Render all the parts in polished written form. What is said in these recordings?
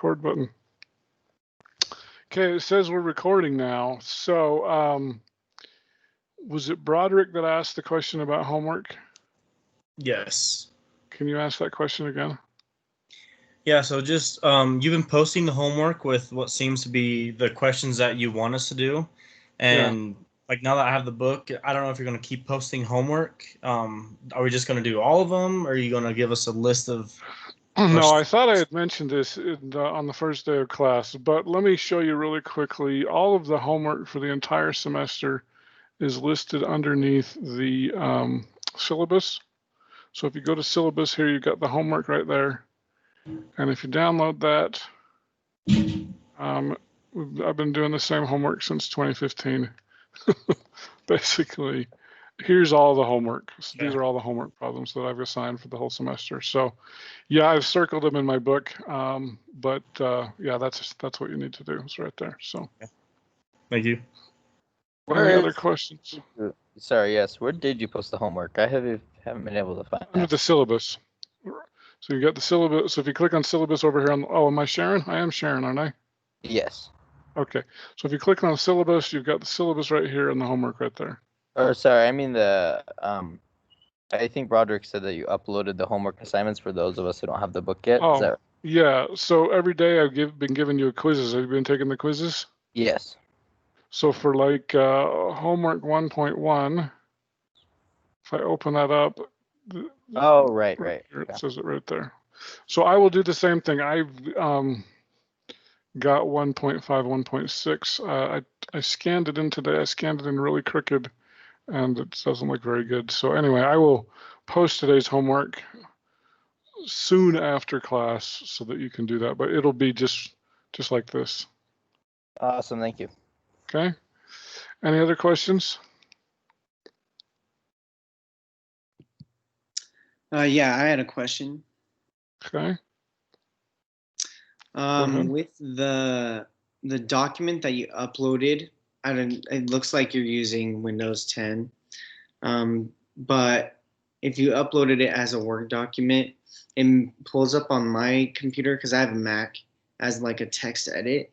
record button. Okay, it says we're recording now. So, was it Broderick that asked the question about homework? Yes. Can you ask that question again? Yeah, so just you've been posting the homework with what seems to be the questions that you want us to do. And like now that I have the book, I don't know if you're going to keep posting homework. Are we just going to do all of them, or are you going to give us a list of No, I thought I had mentioned this on the first day of class, but let me show you really quickly. All of the homework for the entire semester is listed underneath the syllabus. So if you go to syllabus here, you've got the homework right there. And if you download that, I've been doing the same homework since 2015. Basically, here's all the homework. So these are all the homework problems that I've assigned for the whole semester. So yeah, I've circled them in my book. But yeah, that's what you need to do. It's right there. So thank you. Any other questions? Sorry, yes. Where did you post the homework? I haven't been able to find under the syllabus. So you got the syllabus. So if you click on syllabus over here on, oh, am I sharing? I am sharing, aren't I? Yes. Okay. So if you click on syllabus, you've got the syllabus right here and the homework right there. Or sorry, I mean the I think Broderick said that you uploaded the homework assignments for those of us who don't have the book yet. Oh, Is that right? yeah. So every day I've been giving you quizzes. Have you been taking the quizzes? Yes. So for like homework 1.1, if I open that up. Oh, right. Here, it says it right there. So I will do the same thing. I've got 1.5, 1.6. I scanned it in today. I scanned it in really crooked, and it doesn't look very good. So anyway, I will post today's homework soon after class so that you can do that. But it'll be just like this. Awesome. Thank you. Okay. Any other questions? Yeah, I had a question. Okay. With the document that you uploaded, it looks like you're using Windows 10. But if you uploaded it as a Word document, it pulls up on my computer because I have a Mac as like a text edit.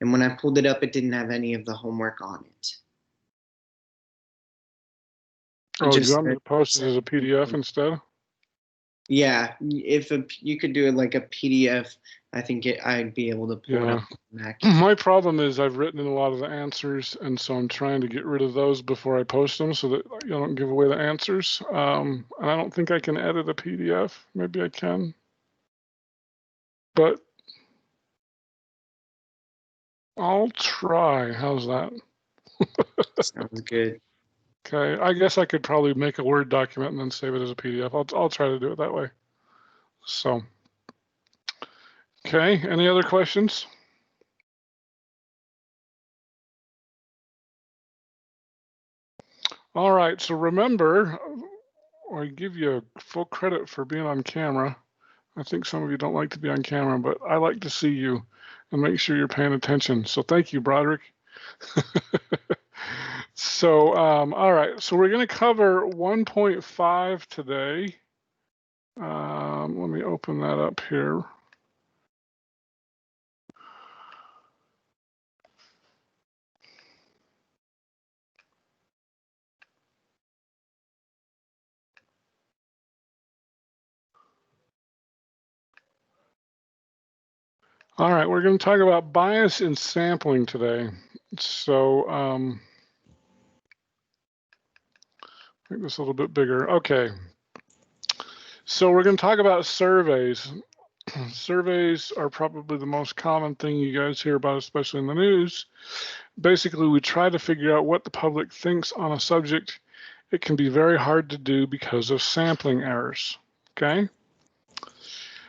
And when I pulled it up, it didn't have any of the homework on it. Oh, you want me to post it as a PDF instead? Yeah, if you could do it like a PDF, I think I'd be able to pull it up on Mac. My problem is I've written in a lot of the answers, and so I'm trying to get rid of those before I post them so that you don't give away the answers. And I don't think I can edit a PDF. Maybe I can. But I'll try. How's that? Sounds good. Okay, I guess I could probably make a Word document and then save it as a PDF. I'll try to do it that way. So, okay, any other questions? All right, so remember, I give you full credit for being on camera. I think some of you don't like to be on camera, but I like to see you and make sure you're paying attention. So thank you, Broderick. So, all right, so we're going to cover 1.5 today. Let me open that up here. All right, we're going to talk about bias in sampling today. So, make this a little bit bigger. Okay. So we're going to talk about surveys. Surveys are probably the most common thing you guys hear about, especially in the news. Basically, we try to figure out what the public thinks on a subject. It can be very hard to do because of sampling errors, okay?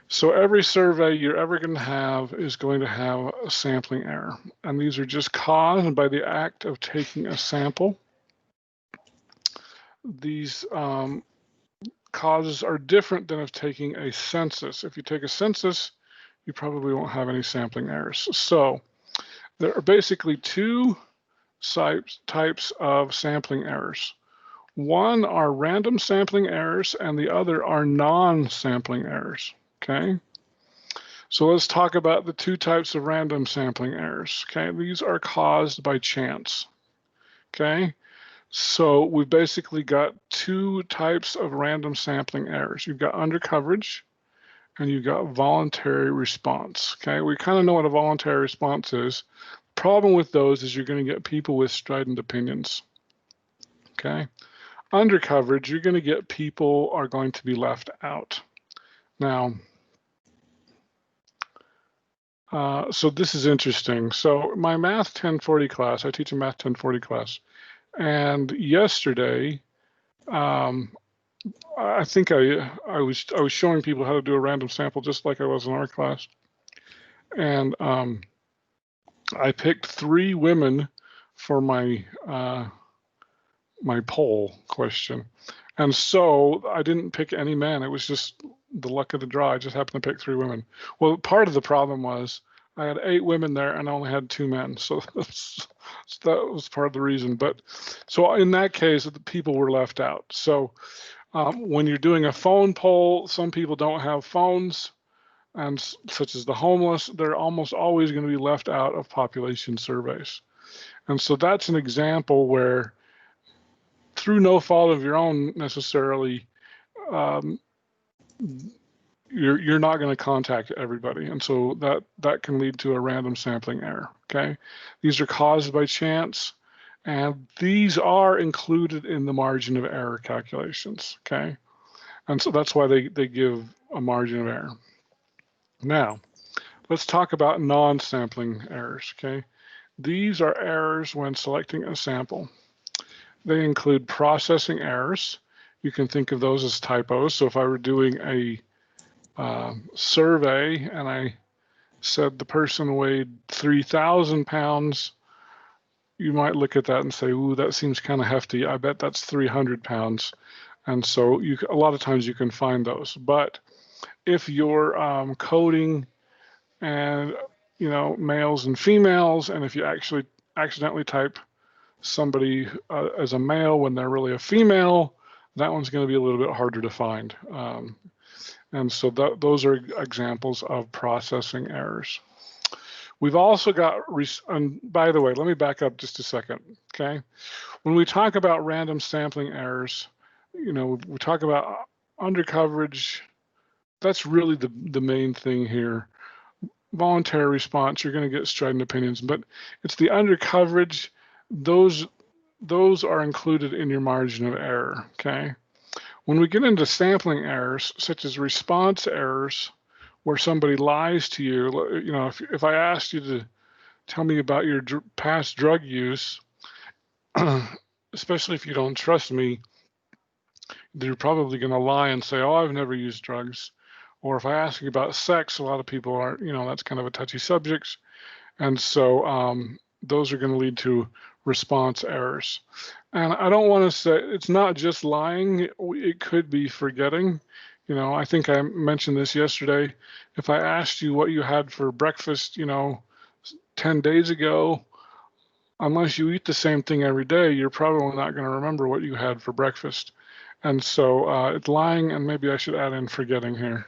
So every survey you're ever going to have is going to have a sampling error. And these are just caused by the act of taking a sample. These causes are different than of taking a census. If you take a census, you probably won't have any sampling errors. So there are basically two types of sampling errors. One are random sampling errors and the other are non-sampling errors, okay? So let's talk about the two types of random sampling errors. Okay, these are caused by chance. Okay, so we've basically got two types of random sampling errors. You've got undercoverage and you've got voluntary response. Okay, we kind of know what a voluntary response is. Problem with those is you're going to get people with strident opinions. Okay, undercoverage, you're going to get people are going to be left out. Now, so this is interesting. So my Math 1040 class, I teach a Math 1040 class, and yesterday, I think I was showing people how to do a random sample just like I was in our class, and I picked 3 women for my my poll question, and so I didn't pick any men. It was just the luck of the draw. I just happened to pick 3 women. Well, part of the problem was I had 8 women there and I only had 2 men, so that was part of the reason. But so in that case, the people were left out. So when you're doing a phone poll, some people don't have phones, and such as the homeless, they're almost always going to be left out of population surveys. And so that's an example where, through no fault of your own necessarily, you're not going to contact everybody, and so that can lead to a random sampling error. Okay, these are caused by chance, and these are included in the margin of error calculations. Okay, and so that's why they give a margin of error. Now, let's talk about non-sampling errors. Okay, these are errors when selecting a sample. They include processing errors. You can think of those as typos. So if I were doing a survey and I said the person weighed 3,000 pounds, you might look at that and say, ooh, that seems kind of hefty. I bet that's 300 pounds. And so a lot of times you can find those. But if you're coding and, males and females, and if you actually accidentally type somebody as a male when they're really a female, that one's going to be a little bit harder to find. And so those are examples of processing errors. We've also got, and by the way, let me back up just a second, okay? When we talk about random sampling errors, we talk about undercoverage. That's really the main thing here. Voluntary response, you're going to get strident opinions, but it's the undercoverage. Those are included in your margin of error, okay? When we get into sampling errors, such as response errors, where somebody lies to you, if I asked you to tell me about your past drug use, especially if you don't trust me, they're probably going to lie and say, oh, I've never used drugs. Or if I ask you about sex, a lot of people aren't, that's kind of a touchy subject. And so those are going to lead to response errors. And I don't want to say it's not just lying, it could be forgetting. I think I mentioned this yesterday. If I asked you what you had for breakfast, 10 days ago, unless you eat the same thing every day, you're probably not going to remember what you had for breakfast. And so it's lying, and maybe I should add in forgetting here.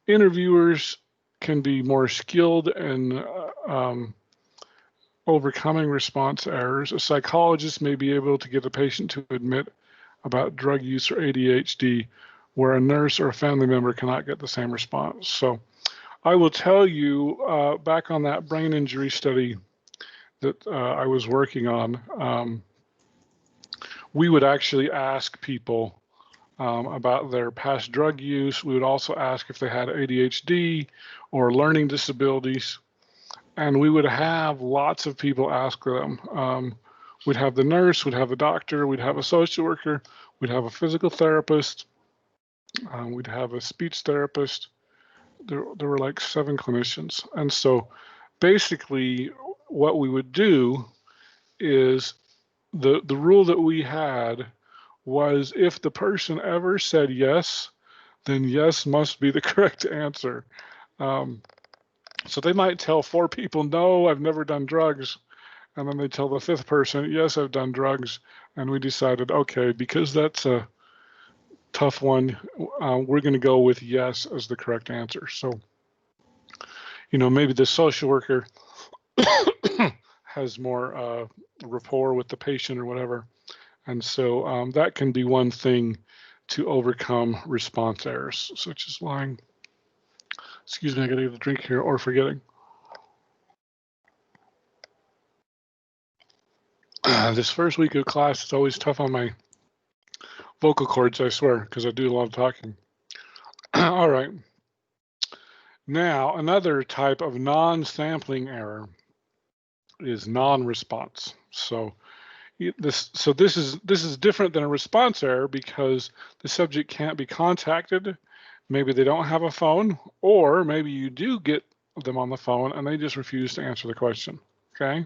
Interviewers can be more skilled in overcoming response errors. A psychologist may be able to get a patient to admit about drug use or ADHD, where a nurse or a family member cannot get the same response. So I will tell you, back on that brain injury study that I was working on, we would actually ask people about their past drug use. We would also ask if they had ADHD or learning disabilities. And we would have lots of people ask them. We'd have the nurse, we'd have the doctor, we'd have a social worker, we'd have a physical therapist, we'd have a speech therapist. There were like 7 clinicians. And so basically what we would do is the rule that we had was if the person ever said yes, then yes must be the correct answer. So they might tell 4 people, no, I've never done drugs. And then they tell the 5th person, yes, I've done drugs. And we decided, okay, because that's tough one. We're going to go with yes as the correct answer. So, maybe the social worker has more rapport with the patient or whatever. And so that can be one thing to overcome response errors, such as lying. Excuse me, I gotta get a drink here, or forgetting. This first week of class is always tough on my vocal cords, I swear, because I do a lot of talking. All right. Now, another type of non-sampling error is non-response. So this is different than a response error because the subject can't be contacted. Maybe they don't have a phone, or maybe you do get them on the phone and they just refuse to answer the question. Okay.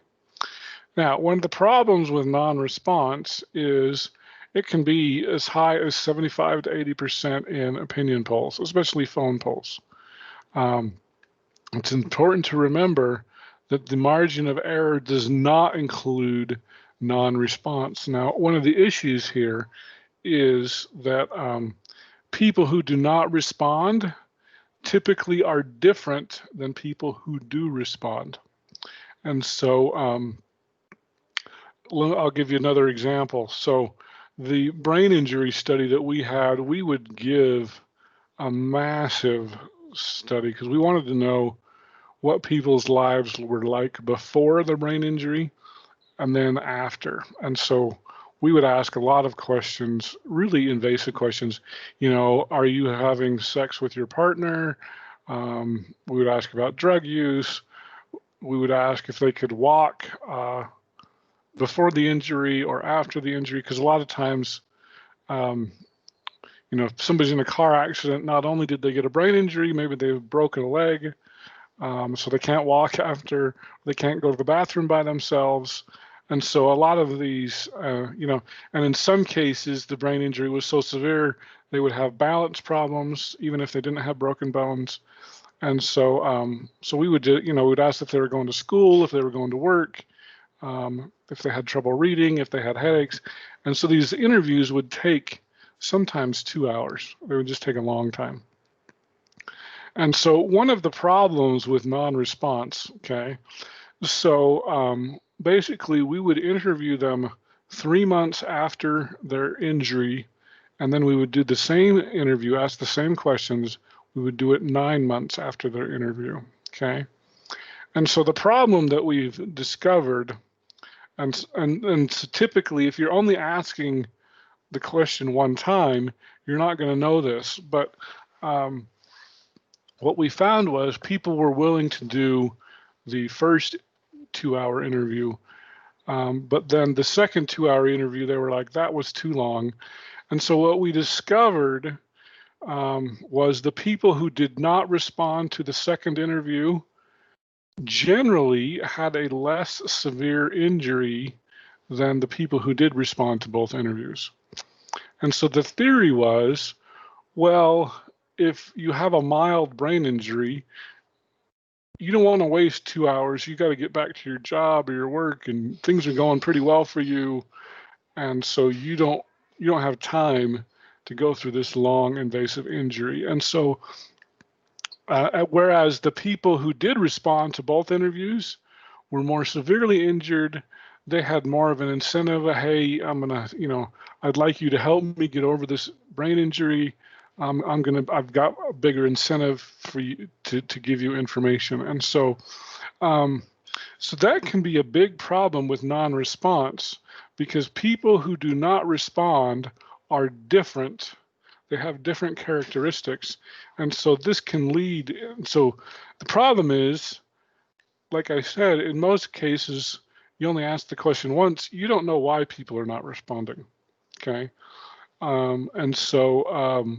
Now, one of the problems with non-response is it can be as high as 75 to 80% in opinion polls, especially phone polls. It's important to remember that the margin of error does not include non-response. Now, one of the issues here is that people who do not respond typically are different than people who do respond. And so I'll give you another example. So the brain injury study that we had, we would give a massive study because we wanted to know what people's lives were like before the brain injury and then after. And so we would ask a lot of questions, really invasive questions. Are you having sex with your partner? We would ask about drug use. We would ask if they could walk before the injury or after the injury, because a lot of times, if somebody's in a car accident, not only did they get a brain injury, maybe they've broken a leg, so they can't walk after, they can't go to the bathroom by themselves. And so a lot of these, and in some cases, the brain injury was so severe, they would have balance problems, even if they didn't have broken bones. And so, so we would do, we'd ask if they were going to school, if they were going to work, if they had trouble reading, if they had headaches. And so these interviews would take sometimes 2 hours. They would just take a long time. And so one of the problems with non-response, okay, so basically we would interview them 3 months after their injury, and then we would do the same interview, ask the same questions. We would do it 9 months after their interview, okay? And so the problem that we've discovered, and so typically if you're only asking the question one time, you're not going to know this, but what we found was people were willing to do the first 2-hour interview, but then the second 2-hour interview, they were like, that was too long. And so what we discovered was the people who did not respond to the second interview generally had a less severe injury than the people who did respond to both interviews. And so the theory was, well, if you have a mild brain injury, you don't want to waste 2 hours. You got to get back to your job or your work, and things are going pretty well for you. And so you don't have time to go through this long invasive injury. And so whereas the people who did respond to both interviews were more severely injured, they had more of an incentive. Hey, I'd like you to help me get over this brain injury. I've got a bigger incentive for you to give you information. And so, so that can be a big problem with non-response, because people who do not respond are different. They have different characteristics. And so this can lead. So the problem is, like I said, in most cases, you only ask the question once. You don't know why people are not responding. Okay. And so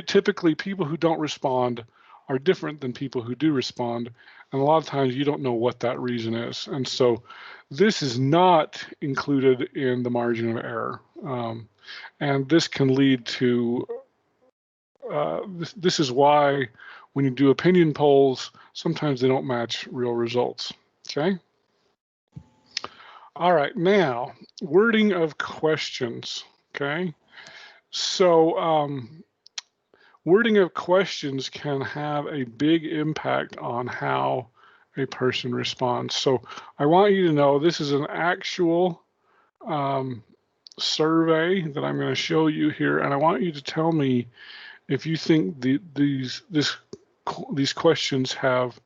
typically people who don't respond are different than people who do respond. And a lot of times you don't know what that reason is. And so this is not included in the margin of error. And this can lead to, this is why when you do opinion polls, sometimes they don't match real results, okay? All right, now, wording of questions, okay? So wording of questions can have a big impact on how a person responds. So I want you to know this is an actual survey that I'm going to show you here, and I want you to tell me if you think these questions have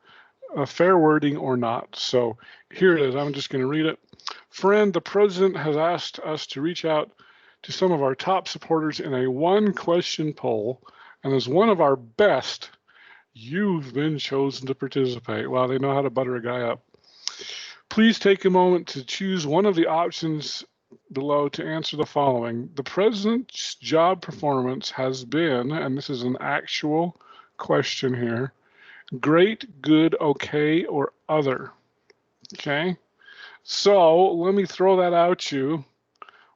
a fair wording or not. So here it is. I'm just going to read it. Friend, the president has asked us to reach out to some of our top supporters in a one-question poll, and as one of our best, you've been chosen to participate. Wow, they know how to butter a guy up. Please take a moment to choose one of the options below to answer the following. The president's job performance has been, and this is an actual question here, great, good, okay, or other. Okay, so let me throw that out you.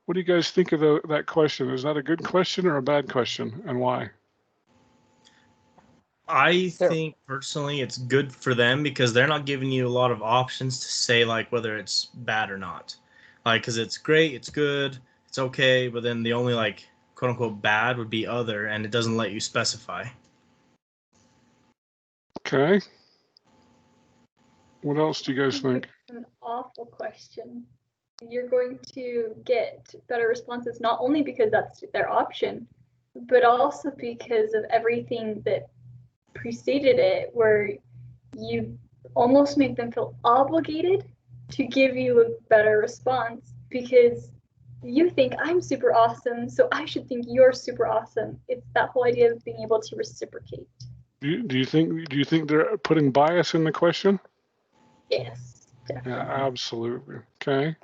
What do you guys think of that question? Is that a good question or a bad question, and why? I think personally it's good for them because they're not giving you a lot of options to say like whether it's bad or not. Like, because it's great, it's good, it's okay, but then the only like quote unquote bad would be other, and it doesn't let you specify. Okay. What else do you guys think? It's an awful question. You're going to get better responses not only because that's their option, but also because of everything that preceded it, where you almost make them feel obligated to give you a better response because you think I'm super awesome, so I should think you're super awesome. It's that whole idea of being able to reciprocate. Do you think they're putting bias in the question? Yes, definitely. Yeah, absolutely. Okay.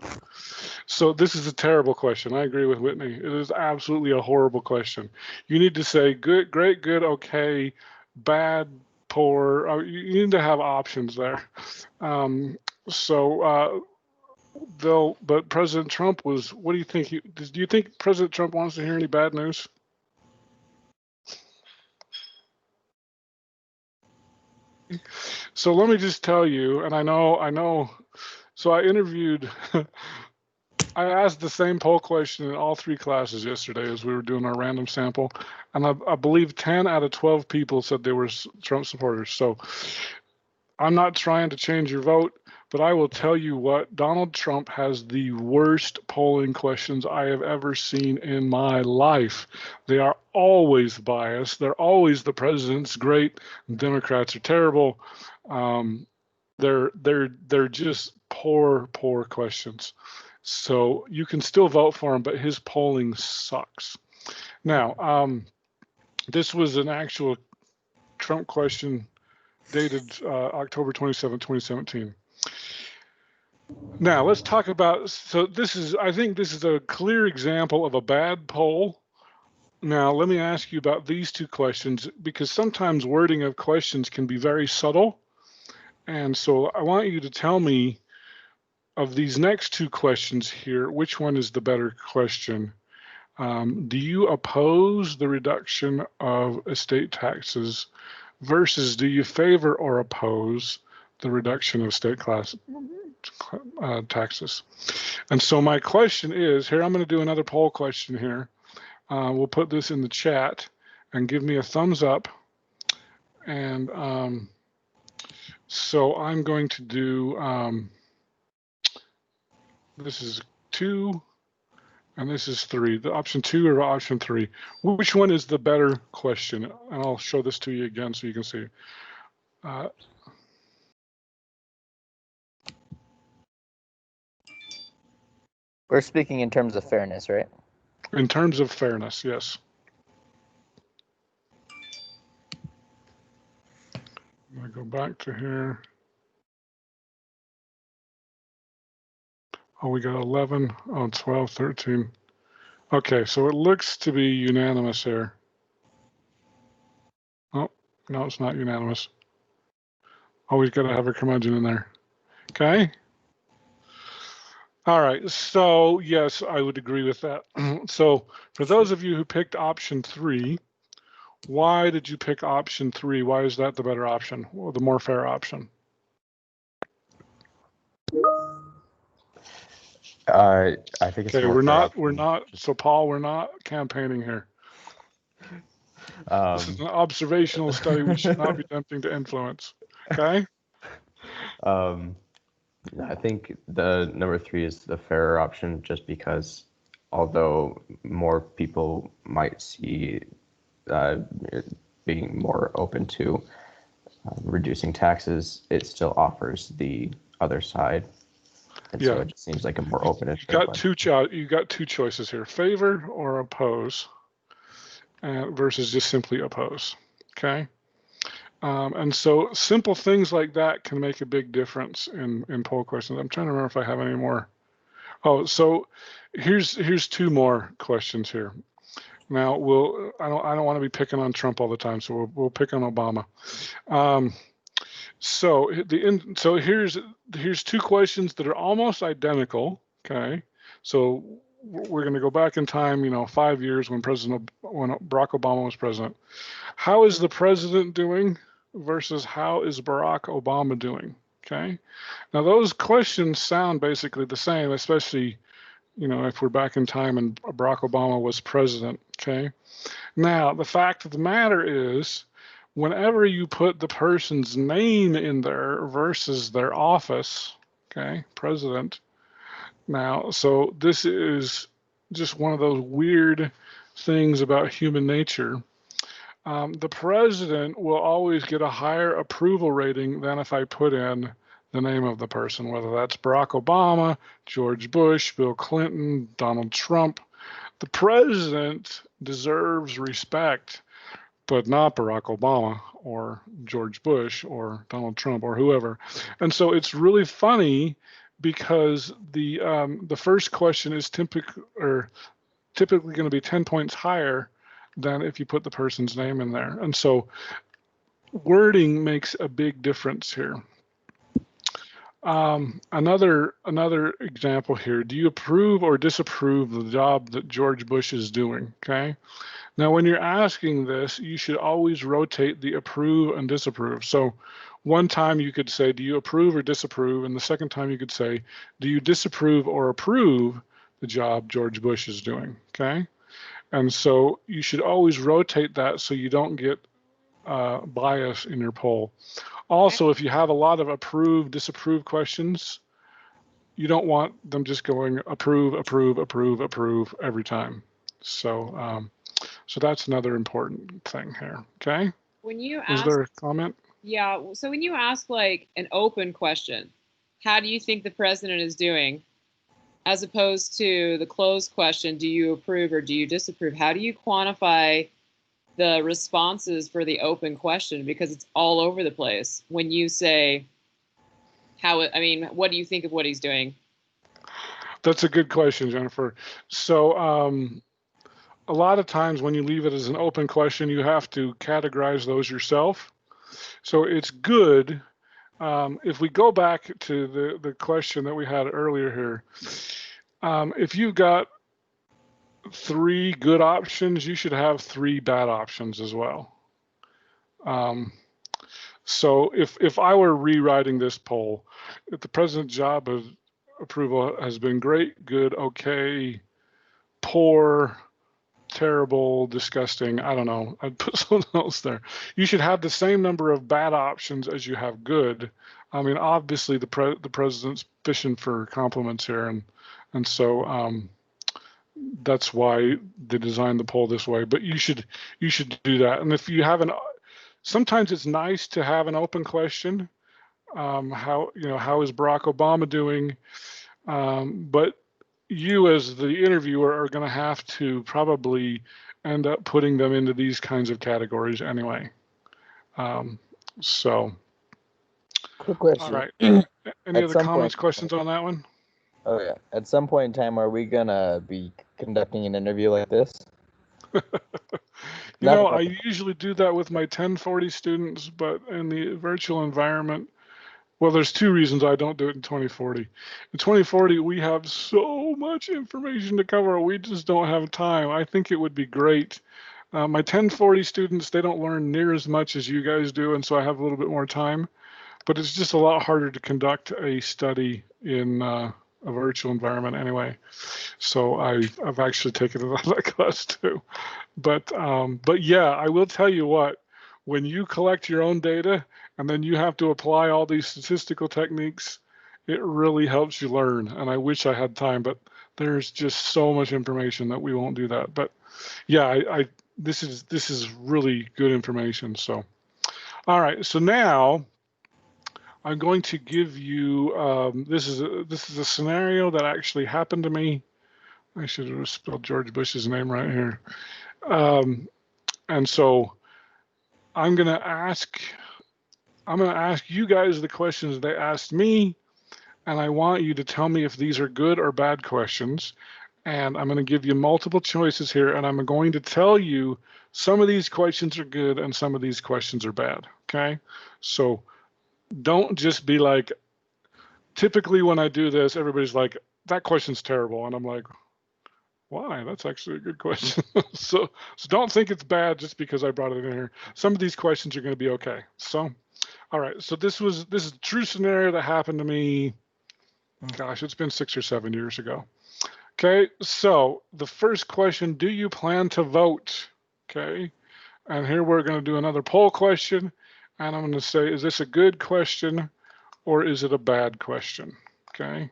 So this is a terrible question. I agree with Whitney. It is absolutely a horrible question. You need to say good, great, good, okay, bad, poor. You need to have options there. But President Trump was, what do you think? Do you think President Trump wants to hear any bad news? So let me just tell you, and I know, so I interviewed, I asked the same poll question in all 3 classes yesterday as we were doing our random sample, and I believe 10 out of 12 people said they were Trump supporters. So I'm not trying to change your vote, but I will tell you what, Donald Trump has the worst polling questions I have ever seen in my life. They are always biased. They're always the president's great, Democrats are terrible. They're just poor questions. So you can still vote for him, but his polling sucks. Now, this was an actual Trump question dated October 27, 2017. Now let's talk about, so I think this is a clear example of a bad poll. Now let me ask you about these 2 questions, because sometimes wording of questions can be very subtle. And so I want you to tell me, of these next 2 questions here, which one is the better question? Do you oppose the reduction of estate taxes versus do you favor or oppose the reduction of state taxes? And so my question is, here I'm going to do another poll question here. We'll put this in the chat and give me a thumbs up. And so I'm going to do, this is 2 and this is 3, the option 2 or option 3. Which one is the better question? And I'll show this to you again so you can see. We're speaking in terms of fairness, right? In terms of fairness, yes. I'm going to go back to here. Oh, we got 11, 12, 13. Okay, so it looks to be unanimous here. Oh, no, it's not unanimous. Always got to have a curmudgeon in there. Okay. All right, so yes, I would agree with that. So for those of you who picked option 3, why did you pick option 3? Why is that the better option or the more fair option? I think it's Okay, more we're fair not, option. so Paul, we're not campaigning here. This is an observational study. We should not be attempting to influence. Okay. I think the number 3 is the fairer option, just because although more people might see it being more open to reducing taxes, it still offers the other side. And so it just seems like a more open and fair question. You got two choices here: favor or oppose, versus just simply oppose. Okay. And so simple things like that can make a big difference in poll questions. I'm trying to remember if I have any more. Oh, so here's 2 more questions here. Now I don't want to be picking on Trump all the time, so we'll pick on Obama. So here's 2 questions that are almost identical. Okay, so we're going to go back in time, 5 years when Barack Obama was president. How is the president doing versus how is Barack Obama doing? Okay, now those questions sound basically the same, especially if we're back in time and Barack Obama was president. Okay, now the fact of the matter is, whenever you put the person's name in there versus their office, okay, president. Now, so this is just one of those weird things about human nature. The president will always get a higher approval rating than if I put in the name of the person, whether that's Barack Obama, George Bush, Bill Clinton, Donald Trump. The president deserves respect, but not Barack Obama or George Bush or Donald Trump or whoever. And so it's really funny because the first question is typically going to be 10 points higher than if you put the person's name in there. And so wording makes a big difference here. Another example here: do you approve or disapprove the job that George Bush is doing? Okay. Now, when you're asking this, you should always rotate the approve and disapprove. So one time you could say, do you approve or disapprove? And the second time you could say, do you disapprove or approve the job George Bush is doing? Okay. And so you should always rotate that so you don't get bias in your poll. Also, if you have a lot of approve, disapprove questions, you don't want them just going approve, approve, approve, approve every time. So, so that's another important thing here. Okay. When you Was there a comment? Yeah. So when you ask like an open question, how do you think the president is doing? As opposed to the closed question, do you approve or do you disapprove? How do you quantify the responses for the open question? Because it's all over the place. When you say, what do you think of what he's doing? That's a good question, Jennifer. So a lot of times when you leave it as an open question, you have to categorize those yourself. So it's good. If we go back to the question that we had earlier here, if you've got 3 good options, you should have 3 bad options as well. So if I were rewriting this poll, if the president's job of approval has been great, good, okay, poor, terrible, disgusting, I don't know, I'd put something else there. You should have the same number of bad options as you have good. I mean, obviously the president's fishing for compliments here, and so that's why they designed the poll this way. But you should do that. And if you have sometimes it's nice to have an open question. How is Barack Obama doing? But you as the interviewer are going to have to probably end up putting them into these kinds of categories anyway. So. Quick question. All right. Any other comments, questions on that one? Oh yeah. At some point in time, are we gonna be conducting an interview like this? I usually do that with my 1040 students, but in the virtual environment, well, there's 2 reasons I don't do it in 2040. In 2040, we have so much information to cover, we just don't have time. I think it would be great. My 1040 students, they don't learn near as much as you guys do, and so I have a little bit more time. But it's just a lot harder to conduct a study in a virtual environment anyway. So I've actually taken that class too. But yeah, I will tell you what, when you collect your own data and then you have to apply all these statistical techniques, it really helps you learn. And I wish I had time, but there's just so much information that we won't do that. But yeah, this is really good information. So, all right. So now I'm going to give you, this is a scenario that actually happened to me. I should have spelled George Bush's name right here. And so I'm going to ask you guys the questions they asked me, and I want you to tell me if these are good or bad questions. And I'm going to give you multiple choices here, and I'm going to tell you some of these questions are good and some of these questions are bad. Okay? So don't just be like, typically when I do this, everybody's like, that question's terrible. And I'm like, why? That's actually a good question. so don't think it's bad just because I brought it in here. Some of these questions are going to be okay. So, all right. So this is a true scenario that happened to me. Gosh, it's been 6 or 7 years ago. Okay. So the first question, do you plan to vote? Okay. And here we're going to do another poll question. And I'm going to say, is this a good question or is it a bad question? Okay.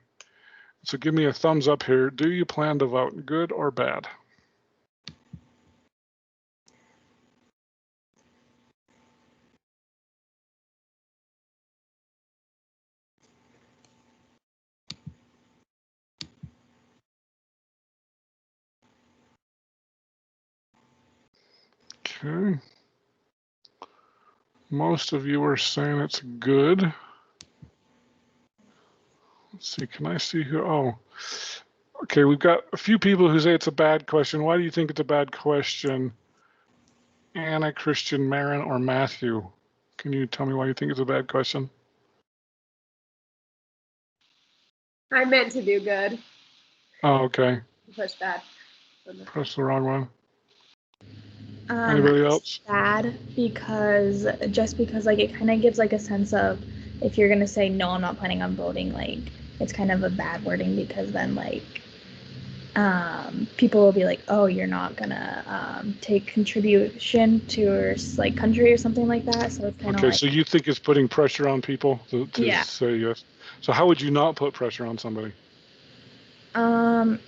So give me a thumbs up here. Do you plan to vote, good or bad? Okay. Most of you are saying it's good. Let's see, can I see who? Oh, okay, we've got a few people who say it's a bad question. Why do you think it's a bad question? Anna, Christian, Marin, or Matthew? Can you tell me why you think it's a bad question? I meant to do good. Oh, okay. Push bad. Press the wrong one. Anybody else? Bad because like it kind of gives like a sense of, if you're gonna say no, I'm not planning on voting, like it's kind of a bad wording, because then like people will be like, oh, you're not gonna take contribution to your like country or something like that. So it's kind of okay. So you think it's putting pressure on people to yeah. say yes? So how would you not put pressure on somebody? I'm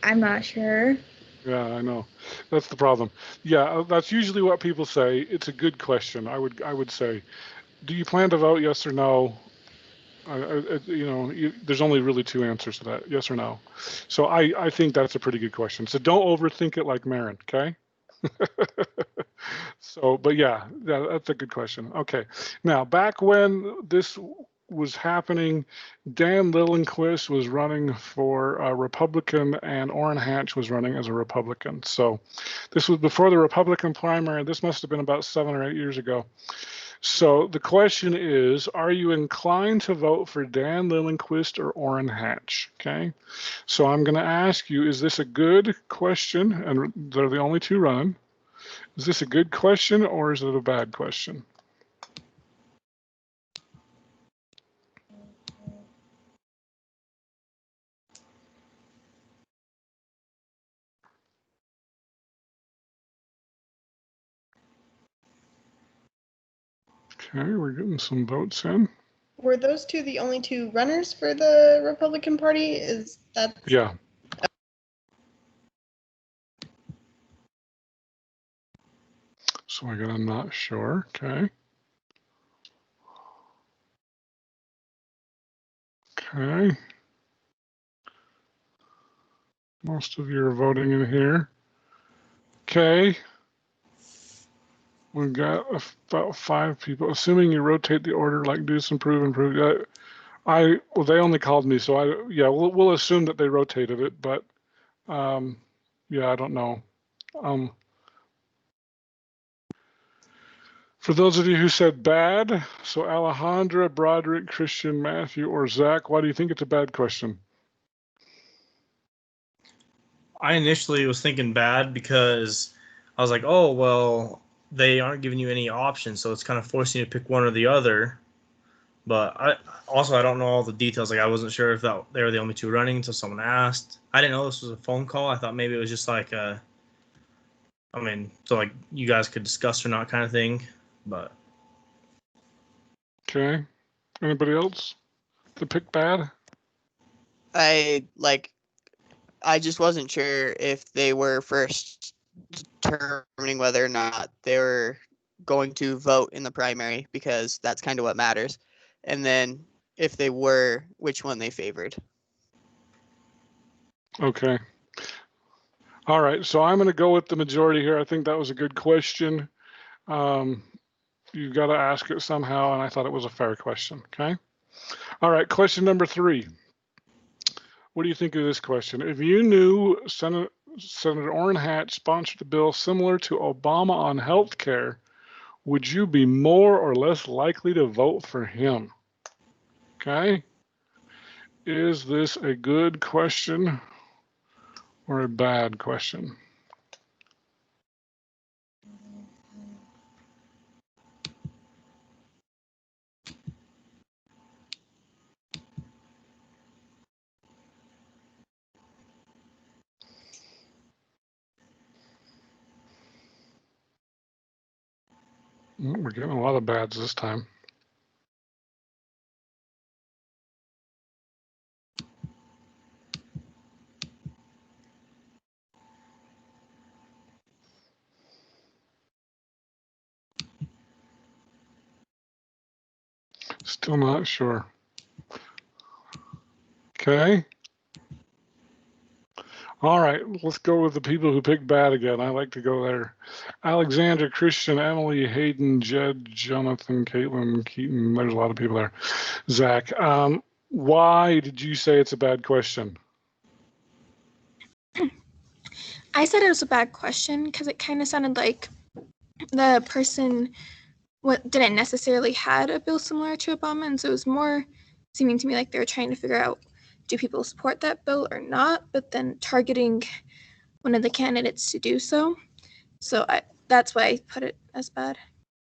not sure. Yeah, I know. That's the problem. Yeah, that's usually what people say. It's a good question. I would say, do you plan to vote, yes or no? There's only really two answers to that, yes or no. So I think that's a pretty good question. So don't overthink it like Marin, okay? So, but yeah, that's a good question. Okay. Now, back when this was happening, Dan Lillenquist was running for a Republican and Orrin Hatch was running as a Republican. So this was before the Republican primary. This must have been about 7 or 8 years ago. So the question is, are you inclined to vote for Dan Lillenquist or Orrin Hatch? Okay. So I'm going to ask you, is this a good question? And they're the only two running. Is this a good question or is it a bad question? Okay, we're getting some votes in. Were those two the only two runners for the Republican Party? Is that? Yeah. So I got a not sure. Okay. Okay. Most of you are voting in here. Okay. We've got about 5 people. Assuming you rotate the order, like do some prove and prove. Well, they only called me, so we'll assume that they rotated it, but yeah, I don't know. For those of you who said bad, so Alejandra, Broderick, Christian, Matthew, or Zach, why do you think it's a bad question? I initially was thinking bad because I was like, oh, well, they aren't giving you any options, so it's kind of forcing you to pick one or the other. But I don't know all the details. Like I wasn't sure if that they were the only two running until someone asked. I didn't know this was a phone call. I thought maybe it was just like so like you guys could discuss or not kind of thing. But Okay. Anybody else to pick bad? I just wasn't sure if they were first determining whether or not they were going to vote in the primary, because that's kind of what matters. And then if they were, which one they favored. Okay. All right. So I'm going to go with the majority here. I think that was a good question. You've got to ask it somehow, and I thought it was a fair question. Okay. All right. Question number 3. What do you think of this question? If you knew Senator Orrin Hatch sponsored a bill similar to Obama on health care, would you be more or less likely to vote for him? Okay. Is this a good question or a bad question? We're getting a lot of bads this time. Still not sure. Okay. All right, let's go with the people who picked bad again. I like to go there. Alexander, Christian, Emily, Hayden, Jed, Jonathan, Caitlin, Keaton. There's a lot of people there. Zach, why did you say it's a bad question? I said it was a bad question because it kind of sounded like the person didn't necessarily had a bill similar to Obama, and so it was more seeming to me like they were trying to figure out, do people support that bill or not, but then targeting one of the candidates to do so. So that's why I put it as bad,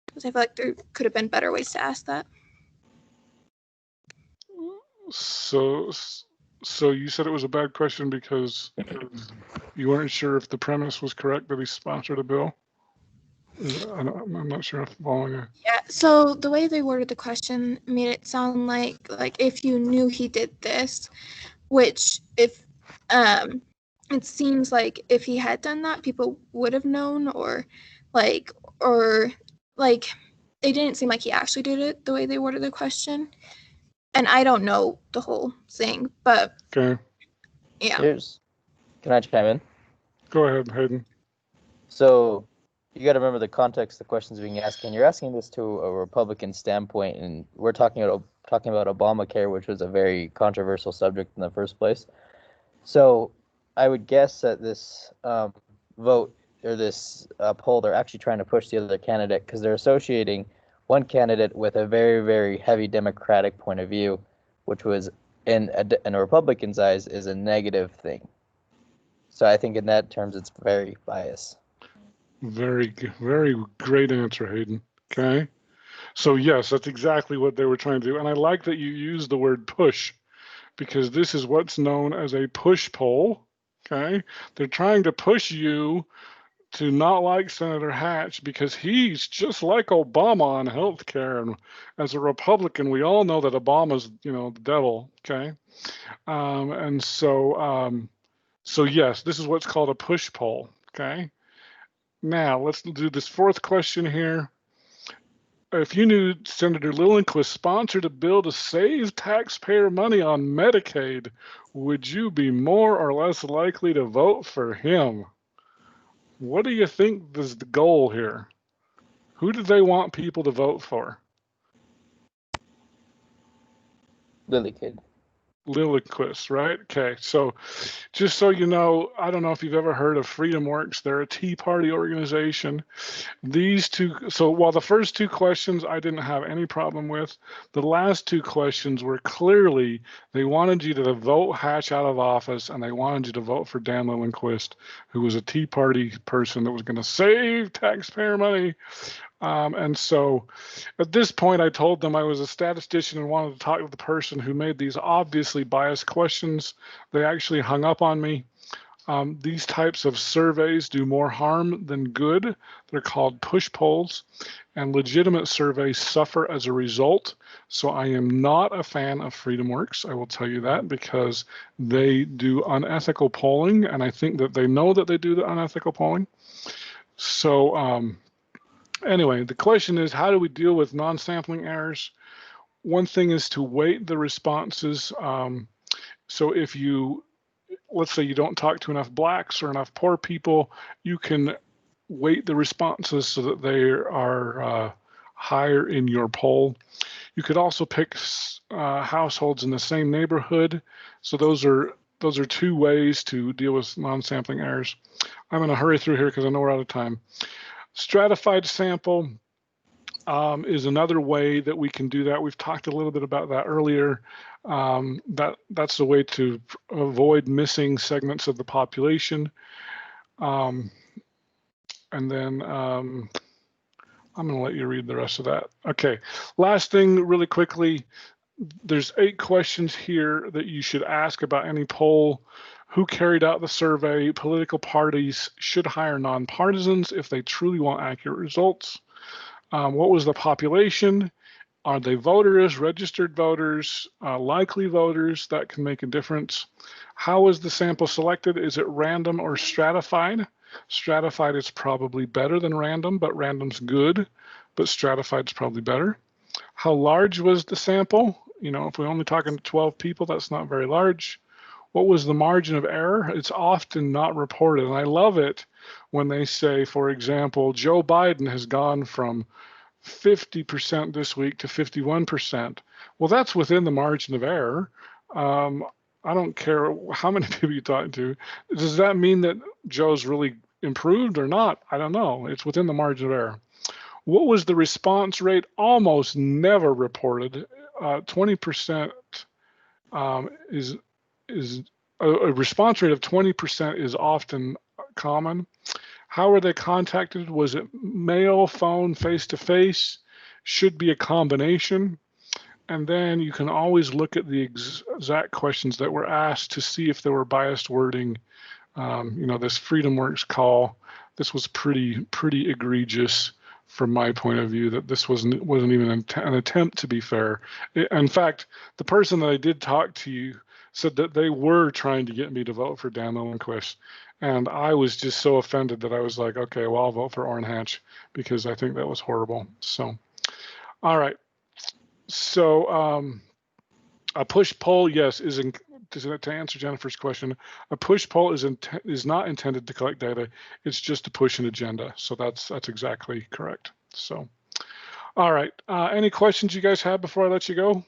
because I feel like there could have been better ways to ask that. So you said it was a bad question because you weren't sure if the premise was correct that he sponsored a bill? I'm not sure if I'm following you. Yeah, so the way they worded the question made it sound like if you knew he did this, which if it seems like if he had done that, people would have known, or it didn't seem like he actually did it the way they worded the question. And I don't know the whole thing, but okay. Yeah. Can I chime in? Go ahead, Hayden. So you got to remember the context the question's being asked, and you're asking this to a Republican standpoint, and we're talking about Obamacare, which was a very controversial subject in the first place. So I would guess that this vote or this poll, they're actually trying to push the other candidate because they're associating one candidate with a very, very heavy Democratic point of view, which was in a Republican's eyes is a negative thing. So I think in that terms, it's very biased. Very, very great answer, Hayden. Okay. So yes, that's exactly what they were trying to do. And I like that you used the word push, because this is what's known as a push poll. Okay. They're trying to push you to not like Senator Hatch because he's just like Obama on health care. And as a Republican, we all know that Obama's, the devil. Okay. And so yes, this is what's called a push poll. Okay. Now let's do this fourth question here. If you knew Senator Lillenquist sponsored a bill to save taxpayer money on Medicaid, would you be more or less likely to vote for him? What do you think is the goal here? Who do they want people to vote for? Lillenquist, right? Okay, so just so you know, I don't know if you've ever heard of Freedom Works. They're a Tea Party organization. These two, so while the first two questions I didn't have any problem with, the last two questions were clearly they wanted you to vote Hatch out of office, and they wanted you to vote for Dan Lillenquist, who was a Tea Party person that was going to save taxpayer money And so at this point, I told them I was a statistician and wanted to talk to the person who made these obviously biased questions. They actually hung up on me. These types of surveys do more harm than good. They're called push polls, and legitimate surveys suffer as a result. So I am not a fan of FreedomWorks. I will tell you that, because they do unethical polling, and I think that they know that they do the unethical polling. So anyway, the question is, how do we deal with non-sampling errors? One thing is to weight the responses. So if you, let's say you don't talk to enough blacks or enough poor people, you can weight the responses so that they are higher in your poll. You could also pick households in the same neighborhood. So those are two ways to deal with non-sampling errors. I'm going to hurry through here because I know we're out of time. Stratified sample is another way that we can do that. We've talked a little bit about that earlier. That's the way to avoid missing segments of the population. And then I'm going to let you read the rest of that. Okay, last thing really quickly, there's 8 questions here that you should ask about any poll. Who carried out the survey? Political parties should hire nonpartisans if they truly want accurate results. What was the population? Are they voters, registered voters, likely voters? That can make a difference. How was the sample selected? Is it random or stratified? Stratified is probably better than random, but random's good, but stratified is probably better. How large was the sample? You know, if we're only talking to 12 people, that's not very large. What was the margin of error? It's often not reported. And I love it when they say, for example, Joe Biden has gone from 50% this week to 51%. Well, that's within the margin of error. I don't care how many people you're talking to. Does that mean that Joe's really improved or not? I don't know. It's within the margin of error. What was the response rate? Almost never reported. 20% is a response rate of 20% is often common. How were they contacted? Was it mail, phone, face-to-face? Should be a combination. And then you can always look at the exact questions that were asked to see if there were biased wording. You know, this FreedomWorks call, this was pretty egregious from my point of view, that this wasn't even an attempt to be fair. In fact, the person that I did talk to said that they were trying to get me to vote for Dan Lillenquist. And I was just so offended that I was like, okay, well, I'll vote for Orrin Hatch because I think that was horrible. So, all right. So a push poll, yes, to answer Jennifer's question, a push poll is not intended to collect data. It's just to push an agenda. So that's exactly correct. So, all right. Any questions you guys have before I let you go?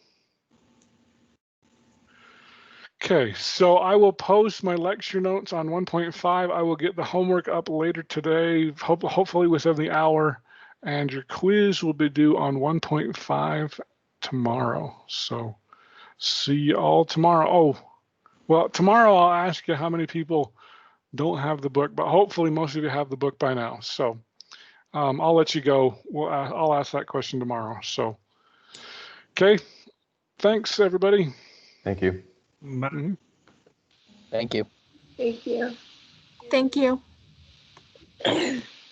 Okay, so I will post my lecture notes on 1.5. I will get the homework up later today, hopefully within the hour, and your quiz will be due on 1.5 tomorrow. So see you all tomorrow. Oh, well, tomorrow I'll ask you how many people don't have the book, but hopefully most of you have the book by now. So I'll let you go. I'll ask that question tomorrow. So, okay, thanks everybody. Thank you. Mm-hmm. Thank you. Thank you. Thank you.